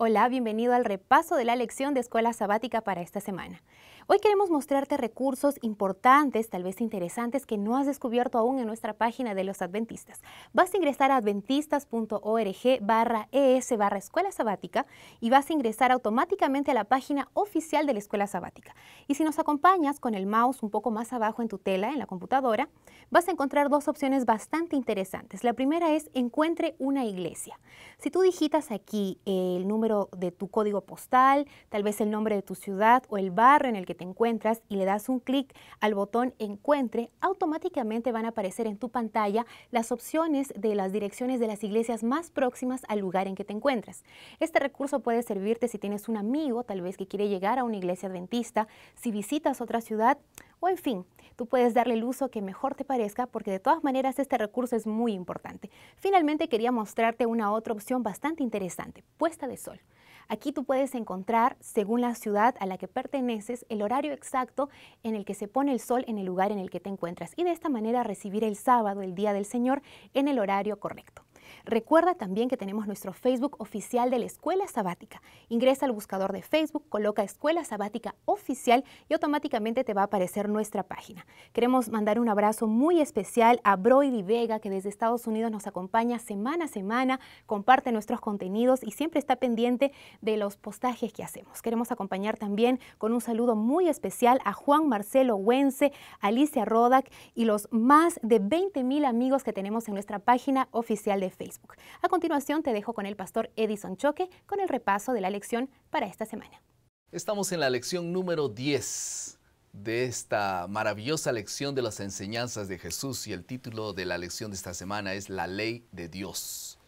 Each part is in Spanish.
Hola, bienvenido al repaso de la lección de Escuela Sabática para esta semana. Hoy queremos mostrarte recursos importantes, tal vez interesantes, que no has descubierto aún en nuestra página de los adventistas. Vas a ingresar a adventistas.org/es/Escuela Sabática y vas a ingresar automáticamente a la página oficial de la Escuela Sabática. Y si nos acompañas con el mouse un poco más abajo en tu tela, en la computadora, vas a encontrar dos opciones bastante interesantes. La primera es Encuentre una iglesia. Si tú digitas aquí el número de tu código postal, tal vez el nombre de tu ciudad o el barrio en el que te encuentras y le das un clic al botón Encuentre, automáticamente van a aparecer en tu pantalla las opciones de las direcciones de las iglesias más próximas al lugar en que te encuentras. Este recurso puede servirte si tienes un amigo, tal vez que quiere llegar a una iglesia adventista, si visitas otra ciudad o en fin, tú puedes darle el uso que mejor te parezca porque de todas maneras este recurso es muy importante. Finalmente quería mostrarte una otra opción bastante interesante, puesta de sol. Aquí tú puedes encontrar, según la ciudad a la que perteneces, el horario exacto en el que se pone el sol en el lugar en el que te encuentras y de esta manera recibir el sábado, el Día del Señor, en el horario correcto. Recuerda también que tenemos nuestro Facebook oficial de la Escuela Sabática. Ingresa al buscador de Facebook, coloca Escuela Sabática Oficial y automáticamente te va a aparecer nuestra página. Queremos mandar un abrazo muy especial a Broidy Vega, que desde Estados Unidos nos acompaña semana a semana, comparte nuestros contenidos y siempre está pendiente de los postajes que hacemos. Queremos acompañar también con un saludo muy especial a Juan Marcelo Huense, Alicia Rodak y los más de 20,000 amigos que tenemos en nuestra página oficial de Facebook. A continuación te dejo con el pastor Edison Choque con el repaso de la lección para esta semana. Estamos en la lección número 10 de esta maravillosa lección de las enseñanzas de Jesús y el título de la lección de esta semana es La Ley de Dios.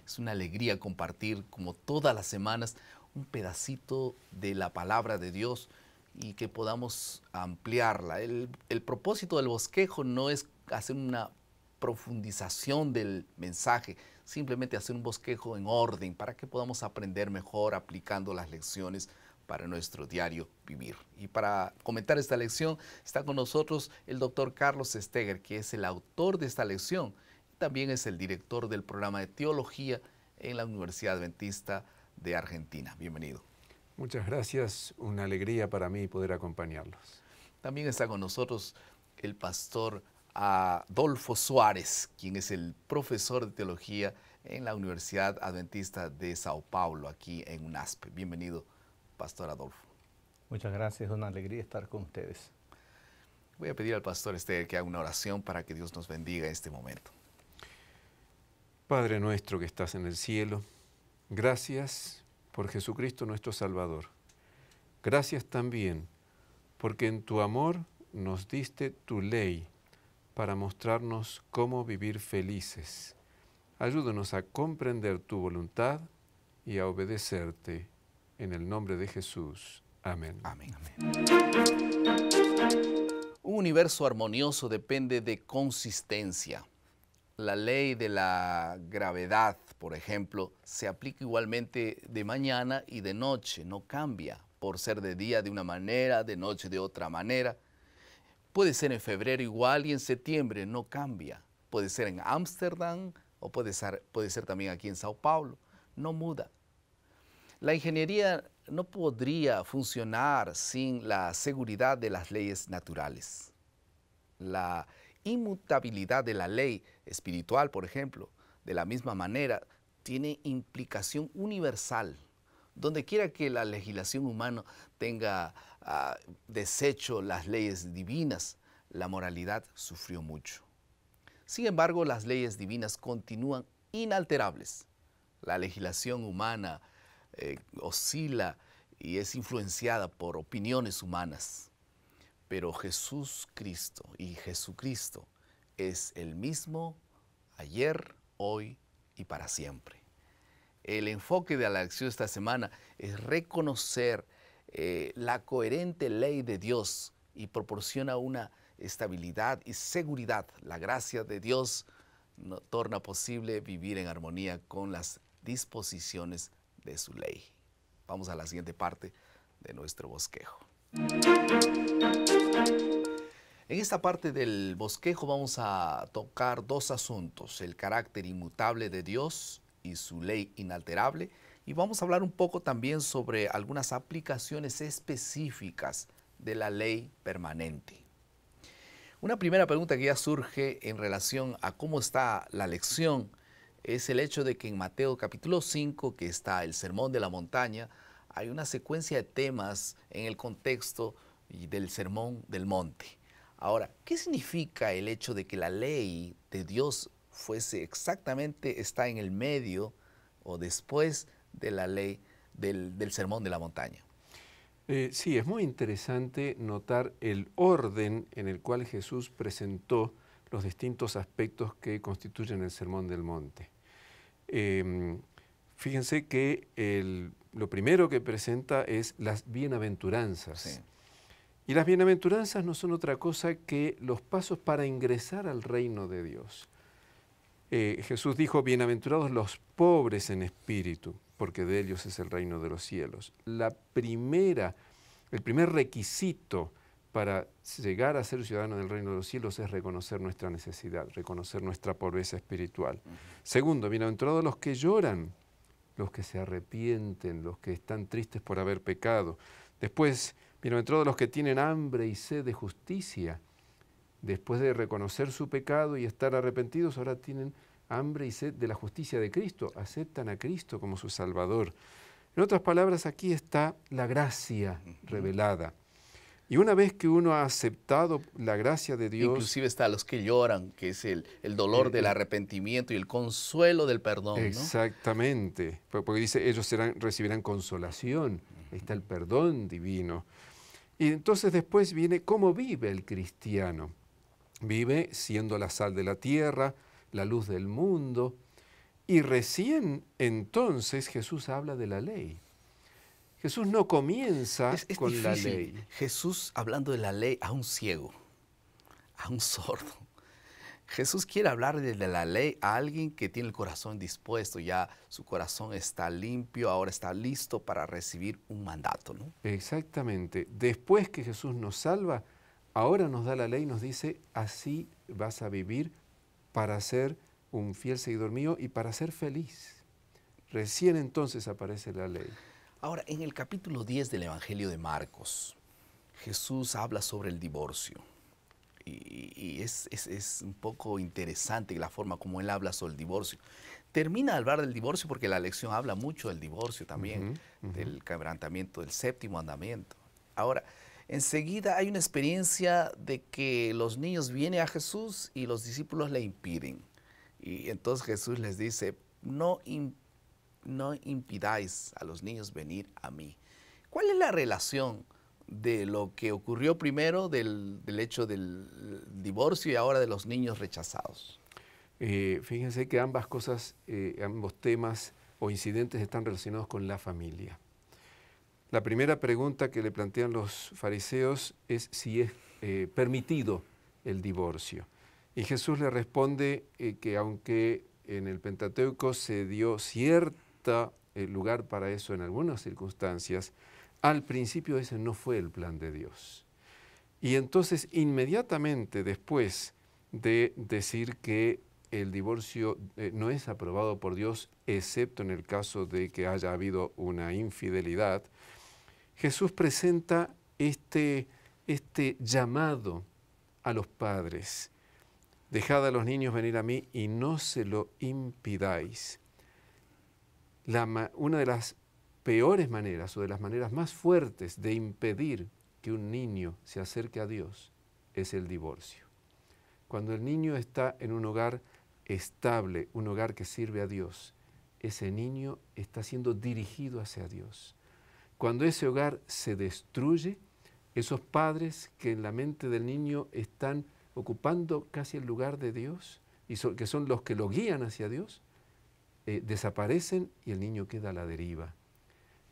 Es una alegría compartir como todas las semanas un pedacito de la palabra de Dios y que podamos ampliarla. El propósito del bosquejo no es hacer una profundización del mensaje, simplemente hacer un bosquejo en orden para que podamos aprender mejor aplicando las lecciones para nuestro diario vivir. Y para comentar esta lección está con nosotros el doctor Carlos Steger, que es el autor de esta lección. También es el director del programa de teología en la Universidad Adventista de Argentina. Bienvenido. Muchas gracias, una alegría para mí poder acompañarlos. También está con nosotros el pastor Adolfo Suárez, quien es el profesor de teología en la Universidad Adventista de Sao Paulo, aquí en UNASP. Bienvenido, pastor Adolfo. Muchas gracias, es una alegría estar con ustedes. Voy a pedir al pastor Esther que haga una oración para que Dios nos bendiga en este momento. Padre nuestro que estás en el cielo, gracias por Jesucristo nuestro Salvador. Gracias también porque en tu amor nos diste tu ley para mostrarnos cómo vivir felices. Ayúdanos a comprender tu voluntad y a obedecerte. En el nombre de Jesús. Amén. Amén. Amén. Un universo armonioso depende de consistencia. La ley de la gravedad, por ejemplo, se aplica igualmente de mañana y de noche, no cambia por ser de día de una manera, de noche de otra manera. Puede ser en febrero igual y en septiembre no cambia. Puede ser en Ámsterdam o puede ser también aquí en Sao Paulo. No muda. La ingeniería no podría funcionar sin la seguridad de las leyes naturales. La inmutabilidad de la ley espiritual, por ejemplo, de la misma manera, tiene implicación universal. Donde quiera que la legislación humana tenga desecho las leyes divinas, la moralidad sufrió mucho. Sin embargo, las leyes divinas continúan inalterables. La legislación humana oscila y es influenciada por opiniones humanas. Pero Jesucristo es el mismo ayer, hoy y para siempre. El enfoque de la lección de esta semana es reconocer la coherente ley de Dios y proporciona una estabilidad y seguridad. La gracia de Dios torna posible vivir en armonía con las disposiciones de su ley. Vamos a la siguiente parte de nuestro bosquejo. En esta parte del bosquejo vamos a tocar dos asuntos: el carácter inmutable de Dios y su ley inalterable, Y vamos a hablar un poco también sobre algunas aplicaciones específicas de la ley permanente. Una primera pregunta que ya surge en relación a cómo está la lección es el hecho de que en Mateo capítulo 5, que está el Sermón de la Montaña, hay una secuencia de temas en el contexto del Sermón del Monte. Ahora, ¿qué significa el hecho de que la ley de Dios está en el medio o después de la ley del Sermón de la Montaña? Sí, es muy interesante notar el orden en el cual Jesús presentó los distintos aspectos que constituyen el Sermón del Monte. Fíjense que lo primero que presenta es las bienaventuranzas. Sí. Y las bienaventuranzas no son otra cosa que los pasos para ingresar al reino de Dios. Jesús dijo, bienaventurados los pobres en espíritu, porque de ellos es el reino de los cielos. El primer requisito para llegar a ser ciudadano del reino de los cielos es reconocer nuestra necesidad, reconocer nuestra pobreza espiritual. Segundo, bienaventurados los que lloran, los que se arrepienten, los que están tristes por haber pecado. Después, bienaventurados los que tienen hambre y sed de justicia. Después de reconocer su pecado y estar arrepentidos, ahora tienen hambre y sed de la justicia de Cristo, aceptan a Cristo como su Salvador. En otras palabras, aquí está la gracia revelada. Y una vez que uno ha aceptado la gracia de Dios... Inclusive está los que lloran, que es el dolor del arrepentimiento y el consuelo del perdón, ¿no? Exactamente, porque dice, ellos recibirán consolación, ahí está el perdón divino. Y entonces después viene cómo vive el cristiano. Vive siendo la sal de la tierra, la luz del mundo, y recién entonces Jesús habla de la ley. Jesús no comienza con difícil. La ley. Jesús hablando de la ley a un ciego, a un sordo. Jesús quiere hablar de la ley a alguien que tiene el corazón dispuesto, ya su corazón está limpio, ahora está listo para recibir un mandato, ¿no? Exactamente. Después que Jesús nos salva, ahora nos da la ley y nos dice, así vas a vivir para ser un fiel seguidor mío y para ser feliz. Recién entonces aparece la ley. Ahora, en el capítulo 10 del Evangelio de Marcos, Jesús habla sobre el divorcio. Y es un poco interesante la forma como él habla sobre el divorcio. Termina de hablar del divorcio porque la lección habla mucho del divorcio también, del quebrantamiento del séptimo mandamiento. Ahora, enseguida hay una experiencia de que los niños vienen a Jesús y los discípulos le impiden. Y entonces Jesús les dice, no impidáis a los niños venir a mí. ¿Cuál es la relación de lo que ocurrió primero del hecho del divorcio y ahora de los niños rechazados? Fíjense que ambas temas o incidentes están relacionados con la familia. La primera pregunta que le plantean los fariseos es si es permitido el divorcio. Y Jesús le responde que aunque en el Pentateuco se dio cierto lugar para eso en algunas circunstancias, al principio ese no fue el plan de Dios. Y entonces inmediatamente después de decir que el divorcio no es aprobado por Dios, excepto en el caso de que haya habido una infidelidad, Jesús presenta este llamado a los padres. Dejad a los niños venir a mí y no se lo impidáis. Una de las peores maneras o de las maneras más fuertes de impedir que un niño se acerque a Dios es el divorcio. Cuando el niño está en un hogar estable, un hogar que sirve a Dios, ese niño está siendo dirigido hacia Dios. Cuando ese hogar se destruye, esos padres que en la mente del niño están ocupando casi el lugar de Dios, y que son los que lo guían hacia Dios, desaparecen y el niño queda a la deriva.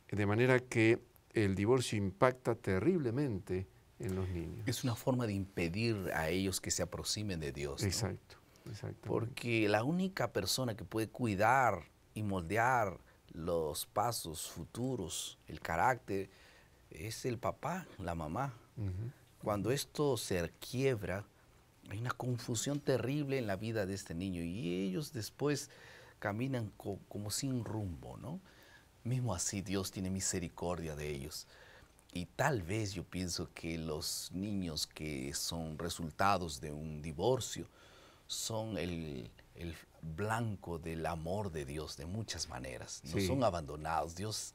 De manera que el divorcio impacta terriblemente en los niños. Es una forma de impedir a ellos que se aproximen de Dios, ¿no? Exacto, exactamente. Porque la única persona que puede cuidar y moldear los pasos futuros, el carácter, es el papá, la mamá. Cuando esto se quiebra, hay una confusión terrible en la vida de este niño y ellos después caminan como sin rumbo, ¿no? mismo así Dios tiene misericordia de ellos. Y tal vez yo pienso que los niños que son resultados de un divorcio son el blanco del amor de Dios de muchas maneras. No Sí. son abandonados. Dios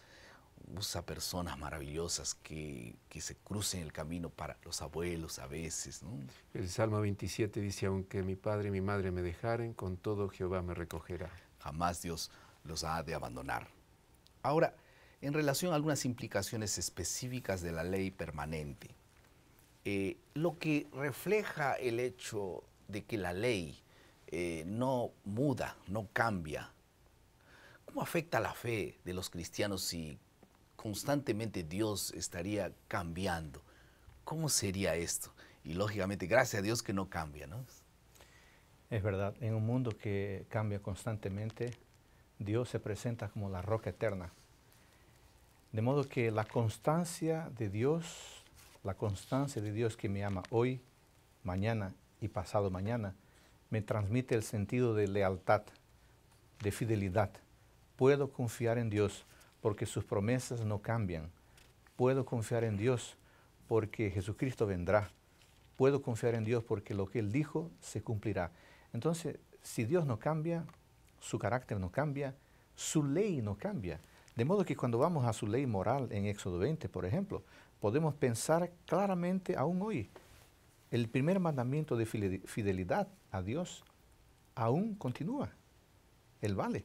usa personas maravillosas que se crucen el camino para los abuelos a veces, ¿no? El Salmo 27 dice, aunque mi padre y mi madre me dejaren, con todo Jehová me recogerá. Jamás Dios los ha de abandonar. Ahora, en relación a algunas implicaciones específicas de la ley permanente, lo que refleja el hecho de que la ley no muda, no cambia, ¿cómo afecta la fe de los cristianos si constantemente Dios estaría cambiando? ¿Cómo sería esto? Y lógicamente, gracias a Dios que no cambia, ¿no? Es verdad, en un mundo que cambia constantemente, Dios se presenta como la roca eterna. De modo que la constancia de Dios que me ama hoy, mañana y pasado mañana, me transmite el sentido de lealtad, de fidelidad. Puedo confiar en Dios porque sus promesas no cambian. Puedo confiar en Dios porque Jesucristo vendrá. Puedo confiar en Dios porque lo que Él dijo se cumplirá. Entonces, si Dios no cambia, su carácter no cambia, su ley no cambia. De modo que cuando vamos a su ley moral en Éxodo 20, por ejemplo, podemos pensar claramente aún hoy. El primer mandamiento de fidelidad a Dios aún continúa. Él vale.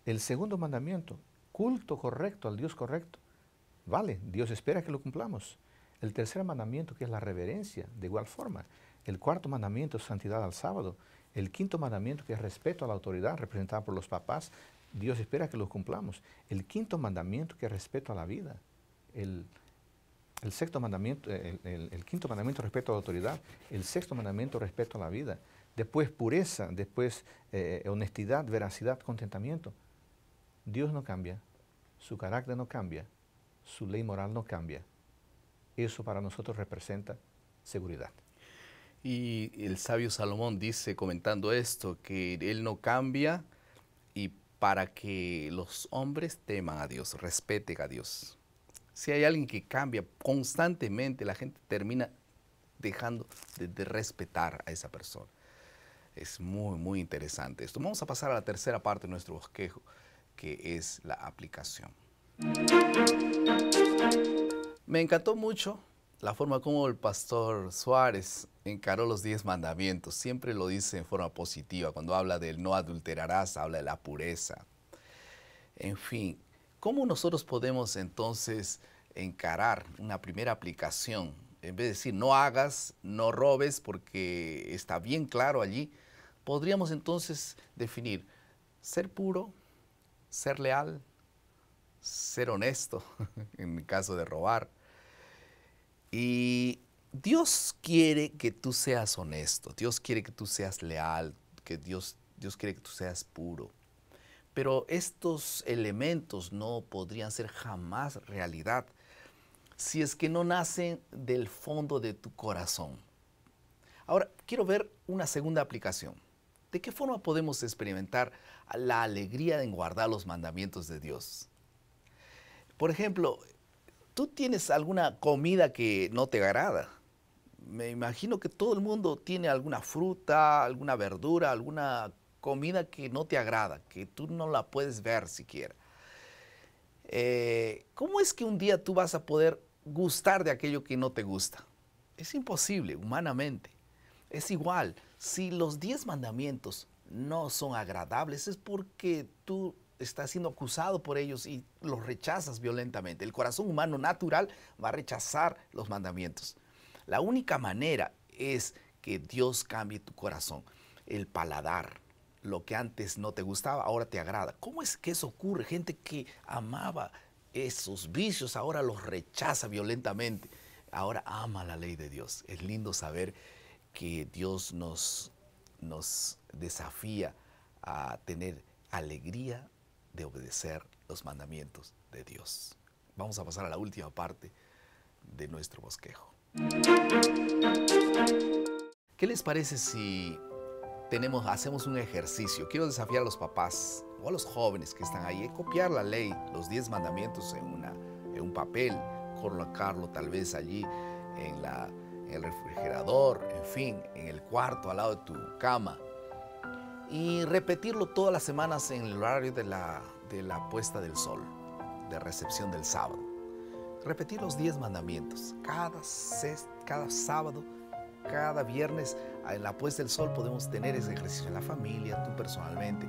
El segundo mandamiento, culto correcto al Dios correcto, vale. Dios espera que lo cumplamos. El tercer mandamiento, que es la reverencia, de igual forma. El cuarto mandamiento, santidad al sábado. El quinto mandamiento, que es respeto a la autoridad representada por los papás, Dios espera que lo cumplamos. El quinto mandamiento, que es respeto a la vida. El sexto mandamiento, el quinto mandamiento, respeto a la autoridad. El sexto mandamiento, respeto a la vida. Después pureza, después honestidad, veracidad, contentamiento. Dios no cambia, su carácter no cambia, su ley moral no cambia. Eso para nosotros representa seguridad. Y el sabio Salomón dice, comentando esto, que Él no cambia y para que los hombres teman a Dios, respeten a Dios. Si hay alguien que cambia constantemente, la gente termina dejando de respetar a esa persona. Es muy, muy interesante esto. Vamos a pasar a la tercera parte de nuestro bosquejo, que es la aplicación. Me encantó mucho la forma como el pastor Suárez encaró los 10 mandamientos. Siempre lo dice en forma positiva. Cuando habla del no adulterarás, habla de la pureza. En fin, ¿cómo nosotros podemos entonces encarar una primera aplicación? En vez de decir no hagas, no robes, porque está bien claro allí, podríamos entonces definir ser puro, ser leal, ser honesto, en el caso de robar. Y Dios quiere que tú seas honesto, Dios quiere que tú seas leal, que Dios quiere que tú seas puro. Pero estos elementos no podrían ser jamás realidad si es que no nacen del fondo de tu corazón. Ahora, quiero ver una segunda aplicación. ¿De qué forma podemos experimentar la alegría en guardar los mandamientos de Dios? Por ejemplo, ¿tú tienes alguna comida que no te agrada? Me imagino que todo el mundo tiene alguna fruta, alguna verdura, alguna comida que no te agrada, que tú no la puedes ver siquiera. ¿Cómo es que un día tú vas a poder gustar de aquello que no te gusta? Es imposible, humanamente. Es igual, si los 10 mandamientos no son agradables, es porque tú estás siendo acusado por ellos y los rechazas violentamente. El corazón humano natural va a rechazar los mandamientos. La única manera es que Dios cambie tu corazón, el paladar. Lo que antes no te gustaba, ahora te agrada. ¿Cómo es que eso ocurre? Gente que amaba esos vicios, ahora los rechaza violentamente. Ahora ama la ley de Dios. Es lindo saber que Dios nos desafía a tener alegría de obedecer los mandamientos de Dios. Vamos a pasar a la última parte de nuestro bosquejo. ¿Qué les parece si hacemos un ejercicio. Quiero desafiar a los papás o a los jóvenes que están ahí a copiar la ley, los 10 mandamientos en un papel, colocarlo tal vez allí en el refrigerador, en fin, en el cuarto al lado de tu cama, y repetirlo todas las semanas en el horario de la puesta del sol, de recepción del sábado. Repetir los 10 mandamientos cada sábado, cada viernes. En la puesta del sol podemos tener ese ejercicio en la familia, tú personalmente,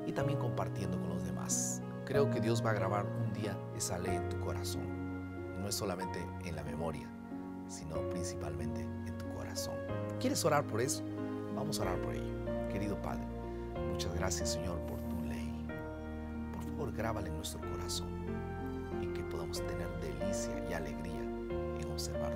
y también compartiendo con los demás. Creo que Dios va a grabar un día esa ley en tu corazón. No es solamente en la memoria, sino principalmente en tu corazón. ¿Quieres orar por eso? Vamos a orar por ello. Querido Padre, muchas gracias, Señor, por tu ley. Por favor, grábala en nuestro corazón y que podamos tener delicia y alegría en observar